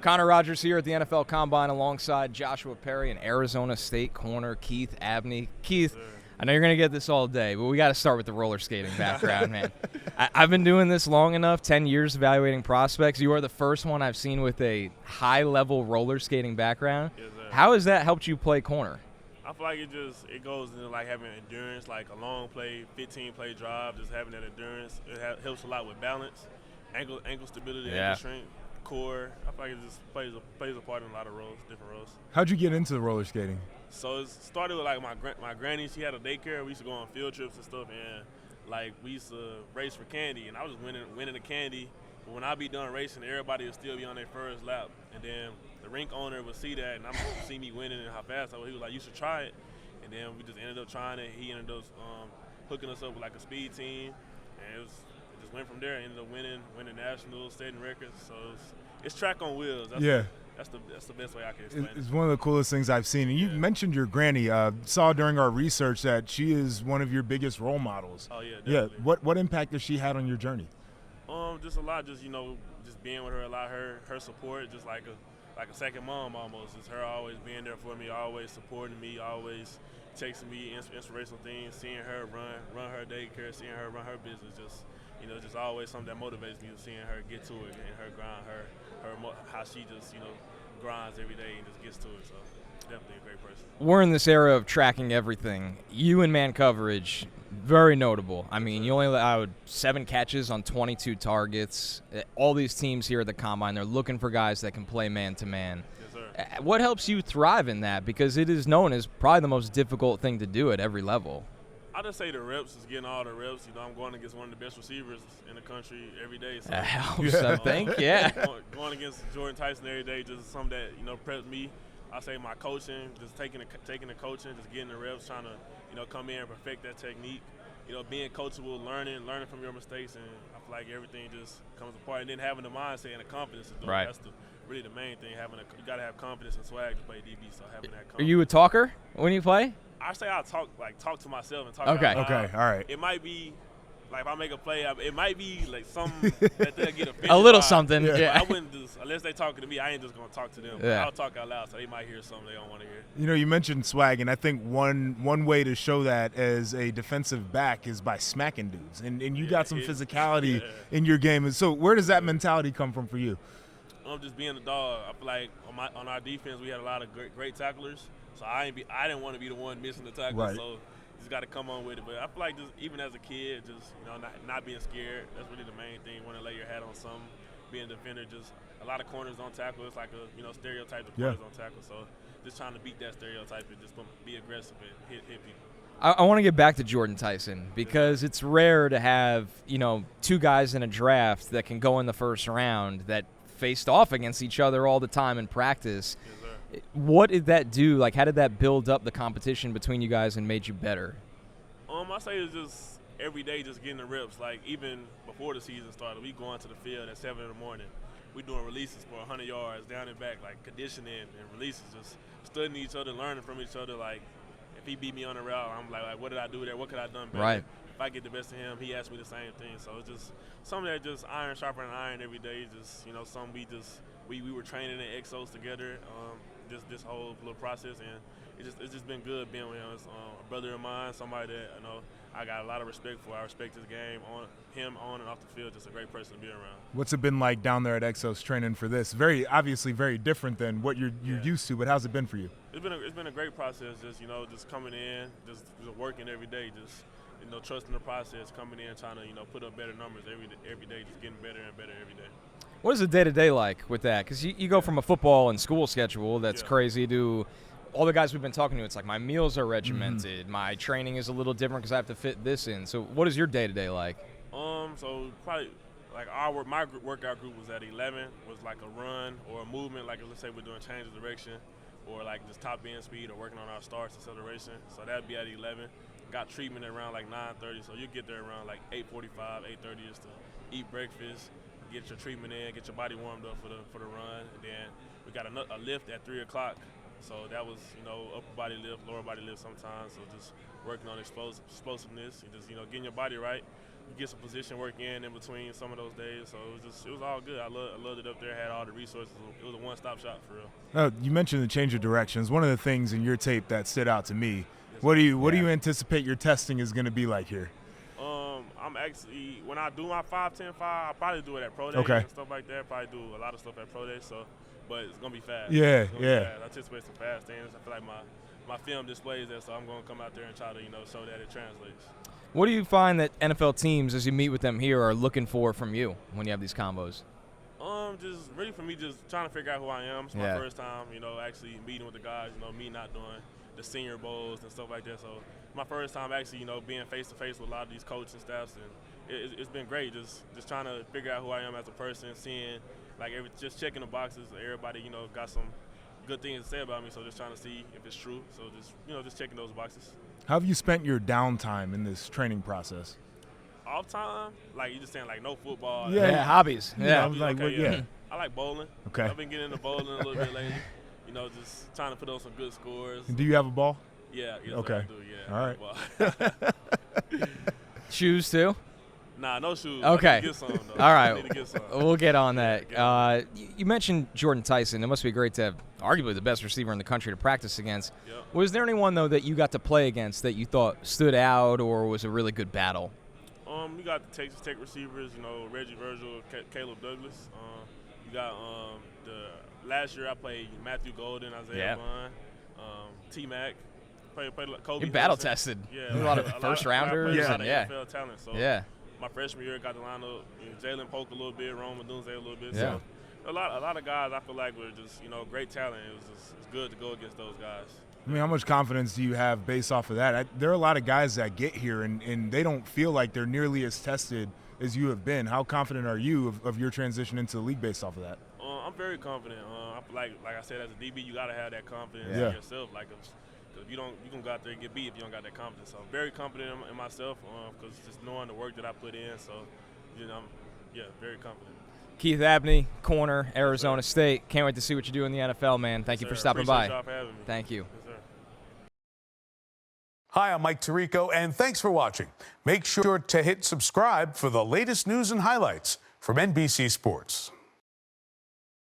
Connor Rogers here at the NFL Combine alongside Joshua Perry and Arizona State corner Keith Abney. Keith, I know you're going to get this all day, but we got to start with the roller skating background, man. I've been doing this long enough, 10 years evaluating prospects. You are the first one I've seen with a high-level roller skating background. Yes, sir. How has that helped you play corner? I feel like it goes into like having endurance, like a long play, 15-play drive, just having that endurance. It helps a lot with balance, ankle stability, ankle strength, core. I feel like it just plays a part in a lot of roles, different roles. How'd you get into the roller skating? So it started with like my granny. She had a daycare. We used to go on field trips and stuff, and like we used to race for candy, and I was just winning the candy. But when I be done racing, everybody would still be on their first lap, and then the rink owner would see that, and I'm supposed to see me winning and how fast I was. He was like, "You should try it," and then we just ended up trying it. He ended up hooking us up with like a speed team, and it just went from there. I ended up winning nationals, setting records. So it's track on wheels. That's the best way I can explain it. It's one of the coolest things I've seen. And you mentioned your granny. Saw during our research that she is one of your biggest role models. Oh yeah, definitely. Yeah. What impact has she had on your journey? Just a lot. Just just being with her, a lot. Her support, just like a second mom almost. Just her always being there for me, always supporting me, always texting me inspirational things. Seeing her run her daycare, seeing her run her business, just always something that motivates me. Seeing her get to it and her grind, her how she just grinds every day and just gets to it. So definitely a great person. We're in this era of tracking everything. You in man coverage, very notable. I mean, you only allowed 7 catches on 22 targets. All these teams here at the Combine, they're looking for guys that can play man-to-man. Yes, sir. What helps you thrive in that? Because it is known as probably the most difficult thing to do at every level. I just say the reps is getting all the reps. I'm going against one of the best receivers in the country every day. So, That helps, I think, yeah. Going against Jordan Tyson every day just something that preps me. I say my coaching, just taking the coaching, just getting the reps, trying to come in and perfect that technique. Being coachable, learning from your mistakes, and I feel like everything just comes apart. And then having the mindset and the confidence to do it. Right. That's really the main thing. You got to have confidence and swag to play DB. So having that confidence. Are you a talker when you play? I say I talk to myself and talk Okay. out loud. Okay. All right. It might be like if I make a play, it might be like something that they'll get offended A little by. something, yeah. I wouldn't just, unless they talking to me, I ain't just gonna talk to them. Yeah. I'll talk out loud so they might hear something they don't want to hear. You mentioned swag, and I think one way to show that as a defensive back is by smacking dudes. And you got some physicality in your game. And so where does that mentality come from for you? Just being a dog. I feel like on our defense we had a lot of great tacklers. So I didn't want to be the one missing the tackle. Right. So just got to come on with it. But I feel like just even as a kid, just not being scared. That's really the main thing. Want to lay your hat on something. Being a defender, just a lot of corners don't tackle. It's like a stereotype of corners don't tackle. So just trying to beat that stereotype and just be aggressive and hit people. I want to get back to Jordan Tyson because it's rare to have 2 guys in a draft that can go in the first round that faced off against each other all the time in practice. Yes, sir. What did that do? Like, how did that build up the competition between you guys and made you better? I say it's just every day just getting the reps. Like even before the season started, we going to the field at 7 in the morning. We doing releases for 100 yards down and back, like conditioning and releases, just studying each other, learning from each other. Like if he beat me on the route, I'm like what did I do there? What could I have done better? Right. If I get the best of him, he asks me the same thing. So it's just something that just iron sharpening iron every day. Just something we were training in Exos together. This whole little process, and it's just been good being with him. It's a brother of mine, somebody that I got a lot of respect for. I respect his game on and off the field. Just a great person to be around. What's it been like down there at Exos training for this? Obviously very different than what you're used to, but how's it been for you? It's been a great process. Just coming in, just working every day, just trusting the process, coming in, trying to put up better numbers every day, just getting better and better every day. What is the day-to-day like with that? Because you go from a football and school schedule that's crazy to all the guys we've been talking to. It's like my meals are regimented. Mm-hmm. My training is a little different because I have to fit this in. So what is your day-to-day like? So probably like my workout group was at 11, was like a run or a movement. Like let's say we're doing change of direction or like just top end speed or working on our starts acceleration. So that'd be at 11. Got treatment at around like 9:30. So you get there around like 8:45, 8:30 just to eat breakfast, get your treatment in, get your body warmed up for the run, and then we got a lift at 3 o'clock. So that was upper body lift, lower body lift sometimes. So just working on explosiveness and just getting your body right. get some position work in between some of those days. So it was all good. I loved it up there. Had all the resources. It was a one-stop shop for real. You mentioned the change of directions. One of the things in your tape that stood out to me. What do you anticipate your testing is going to be like here? I'm actually, when I do my 5-10-5, I'll probably do it at Pro Day and stuff like that. Probably do a lot of stuff at Pro Day. So, but it's gonna be fast. Yeah. I anticipate some fast things. I feel like my film displays that, so I'm gonna come out there and try to show that it translates. What do you find that NFL teams, as you meet with them here, are looking for from you when you have these combos? Just really for me, just trying to figure out who I am. It's my first time, actually meeting with the guys. Me not doing the Senior Bowls and stuff like that. So my first time actually, being face to face with a lot of these coaching staffs, and it's been great. Just trying to figure out who I am as a person, seeing just checking the boxes. Everybody, got some good things to say about me. So just trying to see if it's true. So just checking those boxes. How have you spent your downtime in this training process? Off time, like you just saying, like no football. Yeah, hobbies. Yeah, I like bowling. Okay. I've been getting into bowling a little bit lately. Just trying to put on some good scores. Do you have a ball? Yeah. Yes, okay. I do, yeah. All right. Shoes too? Nah, no shoes. Okay. I need to get some, though. All right. I need to get some. We'll get on that. You mentioned Jordan Tyson. It must be great to have arguably the best receiver in the country to practice against. Yep. Was there anyone, though, that you got to play against that you thought stood out or was a really good battle? You got the Texas Tech receivers, Reggie Virgil, Caleb Douglas. You got last year I played Matthew Golden, Isaiah Vaughn, T-Mac. Played Kobe. You battle tested. Yeah, a lot of first rounders. A lot of NFL talent. So yeah. My freshman year got to line up Jalen Polk a little bit, Rome Dunze a little bit. Yeah. So a lot of guys I feel like were just great talent. It's good to go against those guys. I mean, how much confidence do you have based off of that? There are a lot of guys that get here and they don't feel like they're nearly as tested as you have been. How confident are you of your transition into the league based off of that? I'm very confident. I feel like I said, as a DB, you got to have that confidence in yourself. Like, if you can go out there and get beat if you don't got that confidence. So I'm very confident in myself because just knowing the work that I put in. So, I'm very confident. Keith Abney, corner, Arizona State. Can't wait to see what you do in the NFL, man. Thank you for stopping by. Appreciate y'all for having me. Thank you. Yes, sir. Hi, I'm Mike Tirico, and thanks for watching. Make sure to hit subscribe for the latest news and highlights from NBC Sports.